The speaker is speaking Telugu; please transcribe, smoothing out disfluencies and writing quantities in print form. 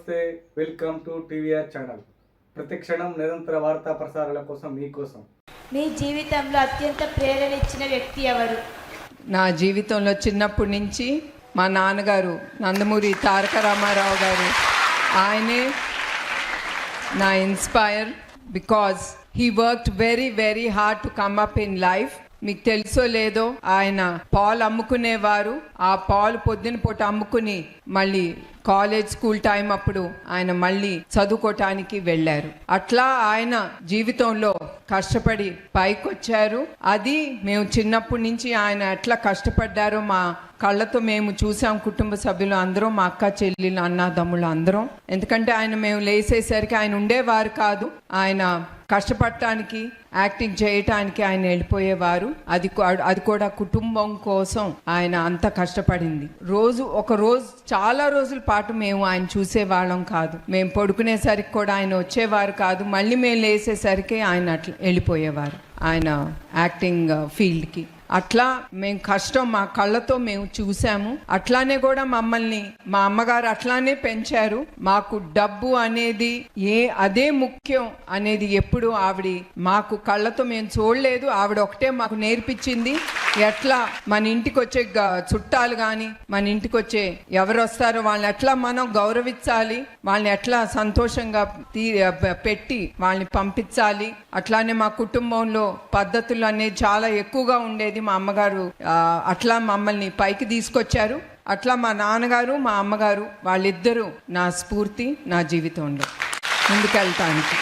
నమస్తే, వెల్కమ్ టు టీవీఆర్ ఛానల్. ప్రతి క్షణం నిరంతర వార్తా ప్రసారాల కోసం మీకోసం. మీ జీవితంలో అత్యంత ప్రేరణ ఇచ్చిన వ్యక్తి ఎవరు? నా జీవితంలో చిన్నప్పటి నుంచి మా నాన్నగారు నందమూరి తారక రామారావు గారు. ఆయనే నా inspire because he worked very hard to come up in life. మీకు తెలుసో లేదో, ఆయన పాలు అమ్ముకునేవారు. ఆ పాలు పొద్దున పూట అమ్ముకుని మళ్ళీ కాలేజ్ స్కూల్ టైం అప్పుడు ఆయన మళ్ళీ చదువుకోవటానికి వెళ్ళారు. అట్లా ఆయన జీవితంలో కష్టపడి పైకి వచ్చారు. అది మేము చిన్నప్పటి నుంచి ఆయన ఎట్లా కష్టపడ్డారో మా కళ్ళతో మేము చూసాం. కుటుంబ సభ్యులు అందరం, మా అక్క చెల్లెలు అన్నదమ్ములు అందరం. ఎందుకంటే ఆయన మేము లేసేసరికి ఆయన ఉండేవారు కాదు. ఆయన కష్టపడటానికి, యాక్టింగ్ చేయటానికి ఆయన వెళ్ళిపోయేవారు. అది కూడా కుటుంబం కోసం ఆయన అంత కష్టపడింది. ఒక రోజు చాలా రోజుల పాటు మేము ఆయన చూసేవాళ్ళం కాదు. మేము పడుకునేసరికి కూడా ఆయన వచ్చేవారు కాదు. మళ్ళీ మేము లేసేసరికి ఆయన అట్లా వెళ్ళిపోయేవారు ఆయన యాక్టింగ్ ఫీల్డ్కి. అట్లా మేము కష్టం మా కళ్ళతో మేము చూసాము. అట్లానే కూడా మమ్మల్ని మా అమ్మగారు అట్లానే పెంచారు. మాకు డబ్బు అనేది అదే ముఖ్యం అనేది ఎప్పుడు ఆవిడ మాకు కళ్ళతో మేము చూడలేదు. ఆవిడ ఒకటే మాకు నేర్పించింది. ఎట్లా మన ఇంటికి వచ్చే చుట్టాలు కానీ, మన ఇంటికి వచ్చే ఎవరు వస్తారో వాళ్ళని ఎట్లా మనం గౌరవించాలి, వాళ్ళని ఎట్లా సంతోషంగా పెట్టి వాళ్ళని పంపించాలి. అట్లానే మా కుటుంబంలో పద్ధతులు అనేది చాలా ఎక్కువగా ఉండేది. మా అమ్మగారు అట్లా మమ్మల్ని పైకి తీసుకొచ్చారు. అట్లా మా నాన్నగారు, మా అమ్మగారు వాళ్ళిద్దరూ నా స్ఫూర్తి, నా జీవితంలో ముందుకెళ్తానికి.